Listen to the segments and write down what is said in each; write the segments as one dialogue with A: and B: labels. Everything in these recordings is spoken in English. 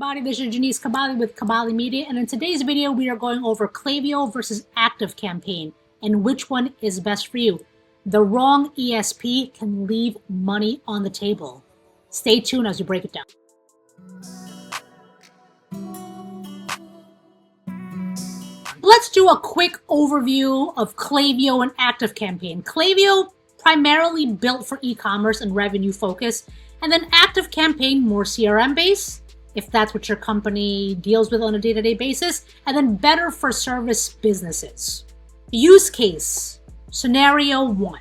A: everybody, this is Cabale with Cabale Media, and in today's video we are going over Klaviyo versus ActiveCampaign and which one is best for you. The wrong ESP can leave money on the table. Stay tuned as we break it down. Let's do a quick overview of Klaviyo and ActiveCampaign. Klaviyo primarily built for e-commerce and revenue focus, and then ActiveCampaign more CRM based, if that's what your company deals with on a day-to-day basis, and then better for service businesses. Use case, scenario 1.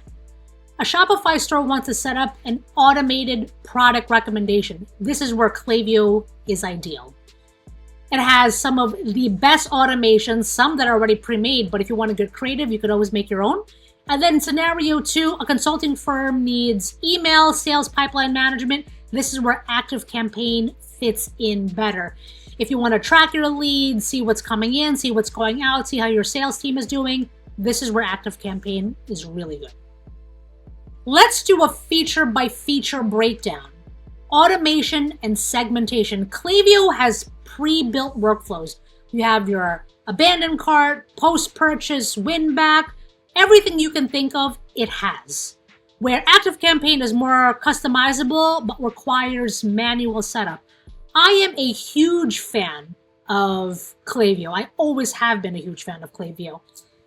A: A Shopify store wants to set up an automated product recommendation. This is where Klaviyo is ideal. It has some of the best automations, some that are already pre-made, but if you want to get creative, you could always make your own. And then scenario 2, a consulting firm needs email, sales pipeline management. This is where ActiveCampaign fits in better. If you want to track your leads, see what's coming in, see what's going out, see how your sales team is doing, this is where ActiveCampaign is really good. Let's do a feature by feature breakdown. Automation and segmentation. Klaviyo has pre-built workflows. You have your abandoned cart, post-purchase, win-back, everything you can think of, it has. Where ActiveCampaign is more customizable but requires manual setup. I am a huge fan of Klaviyo. I always have been a huge fan of Klaviyo.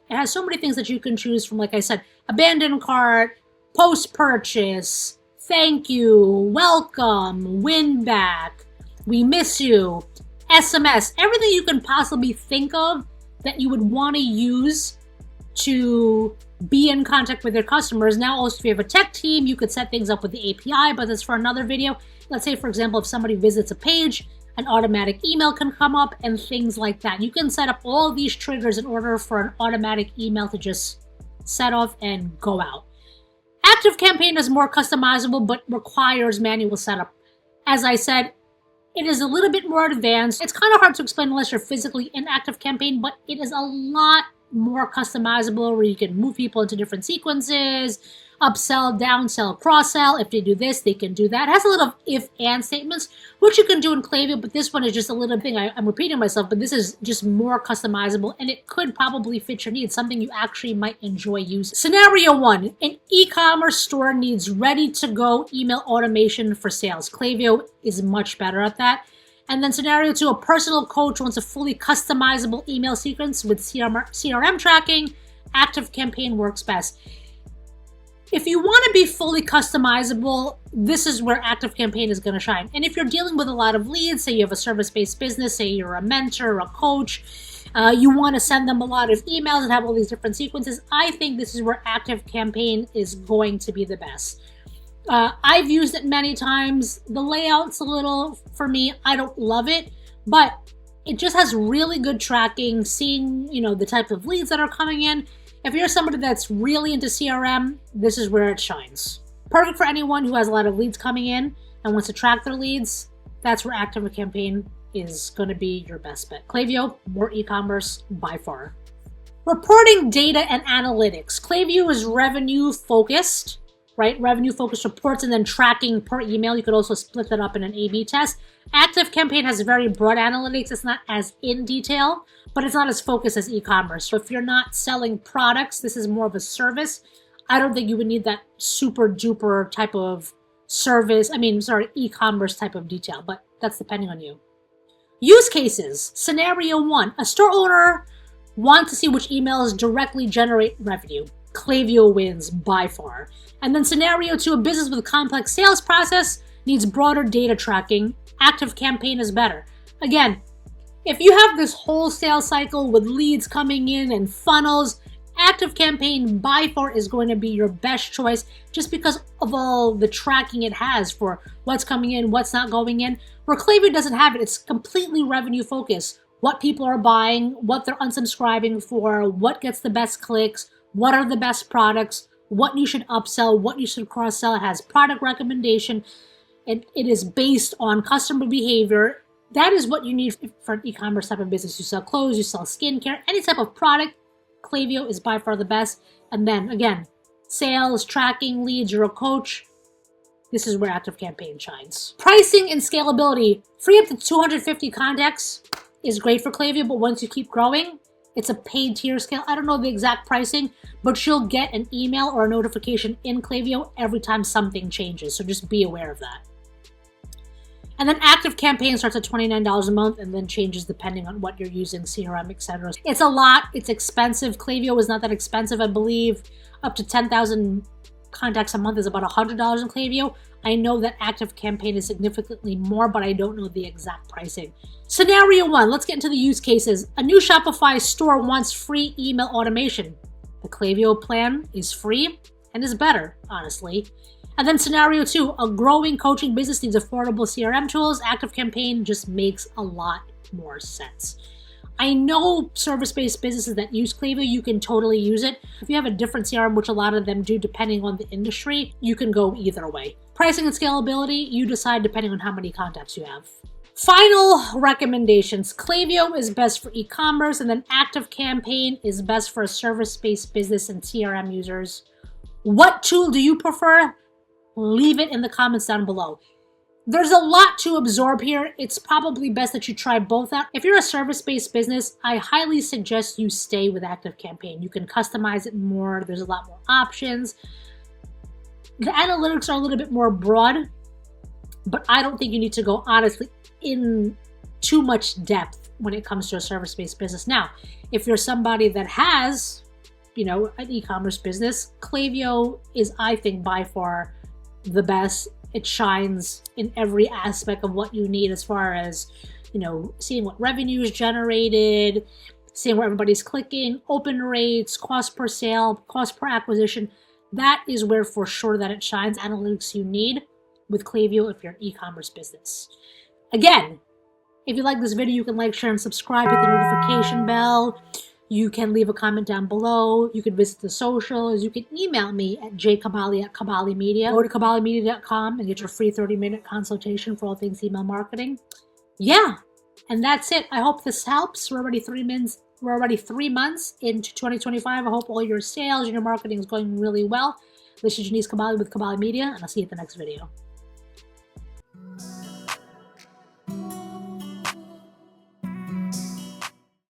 A: It has so many things that you can choose from, like I said, abandoned cart, post-purchase, thank you, welcome, win back, we miss you, SMS, everything you can possibly think of that you would want to use to be in contact with your customers. Now also, if you have a tech team, you could set things up with the API, but that's for another video. Let's say, for example, if somebody visits a page, an automatic email can come up and things like that. You can set up all these triggers in order for an automatic email to just set off and go out. ActiveCampaign is more customizable but requires manual setup. As I said, it is a little bit more advanced. It's kind of hard to explain unless you're physically in ActiveCampaign, but it is a lot more customizable where you can move people into different sequences, upsell, downsell, cross-sell. If they do this, they can do that. It has a little if-and statements, which you can do in Klaviyo, but this one is just a little thing. I'm repeating myself, but this is just more customizable, and it could probably fit your needs, something you actually might enjoy using. Scenario 1, an e-commerce store needs ready-to-go email automation for sales. Klaviyo is much better at that. And then scenario 2, a personal coach wants a fully customizable email sequence with CRM tracking. ActiveCampaign works best. If you want to be fully customizable, this is where ActiveCampaign is going to shine. And if you're dealing with a lot of leads, say you have a service-based business, say you're a mentor, a coach, you want to send them a lot of emails and have all these different sequences, I think this is where ActiveCampaign is going to be the best. I've used it many times. The layout's a little, for me, I don't love it, but it just has really good tracking, seeing, the types of leads that are coming in. If you're somebody that's really into CRM, this is where it shines. Perfect for anyone who has a lot of leads coming in and wants to track their leads. That's where ActiveCampaign is going to be your best bet. Klaviyo, more e-commerce by far. Reporting data and analytics. Klaviyo is revenue focused, right? Revenue focused reports and then tracking per email. You could also split that up in an A/B test. ActiveCampaign has very broad analytics. It's not as in detail, but it's not as focused as e-commerce. So if you're not selling products, this is more of a service. I don't think you would need that super duper type of e-commerce type of detail, but that's depending on you. Use cases. Scenario 1, a store owner wants to see which emails directly generate revenue. Klaviyo wins by far. And then scenario 2, a business with a complex sales process needs broader data tracking. ActiveCampaign is better. Again, if you have this whole sales cycle with leads coming in and funnels, ActiveCampaign by far is going to be your best choice just because of all the tracking it has for what's coming in, what's not going in. Where Klaviyo doesn't have it, it's completely revenue focused. What people are buying, what they're unsubscribing for, what gets the best clicks, what are the best products, what you should upsell, what you should cross-sell. It has product recommendation. It is based on customer behavior. That is what you need for an e-commerce type of business. You sell clothes, you sell skincare, any type of product, Klaviyo is by far the best. And then again, sales, tracking, leads, you're a coach, this is where ActiveCampaign shines. Pricing and scalability. Free up to 250 contacts is great for Klaviyo, but once you keep growing, it's a paid tier scale. I don't know the exact pricing, but you'll get an email or a notification in Klaviyo every time something changes, so just be aware of that. And then ActiveCampaign starts at $29 a month and then changes depending on what you're using, CRM, etc. It's a lot. It's expensive. Klaviyo is not that expensive. I believe up to 10,000 contacts a month is about $100 in Klaviyo. I know that ActiveCampaign is significantly more, but I don't know the exact pricing. Scenario 1, let's get into the use cases. A new Shopify store wants free email automation. The Klaviyo plan is free and is better, honestly. And then scenario 2, a growing coaching business needs affordable CRM tools. ActiveCampaign just makes a lot more sense. I know service-based businesses that use Klaviyo, you can totally use it. If you have a different CRM, which a lot of them do depending on the industry, you can go either way. Pricing and scalability, you decide depending on how many contacts you have. Final recommendations. Klaviyo is best for e-commerce, and then ActiveCampaign is best for a service-based business and CRM users. What tool do you prefer? Leave it in the comments down below. There's a lot to absorb here. It's probably best that you try both out. If you're a service-based business, I highly suggest you stay with ActiveCampaign. You can customize it more. There's a lot more options. The analytics are a little bit more broad, but I don't think you need to go, honestly, in too much depth when it comes to a service-based business. Now, if you're somebody that has, an e-commerce business, Klaviyo is, I think, by far the best. It shines in every aspect of what you need as far as, seeing what revenue is generated, seeing where everybody's clicking, open rates, cost per sale, cost per acquisition. That is where for sure that it shines. Analytics you need with Klaviyo if you're an e-commerce business. Again, if you like this video, you can like, share, and subscribe. Hit the notification bell. You can leave a comment down below. You can visit the socials. You can email me at jcabale@Cabale Media. Go to cabalemedia.com and get your free 30-minute consultation for all things email marketing. Yeah, and that's it. I hope this helps. We're already 3 months into 2025. I hope all your sales and your marketing is going really well. This is Janice Cabale with Cabale Media, and I'll see you at the next video.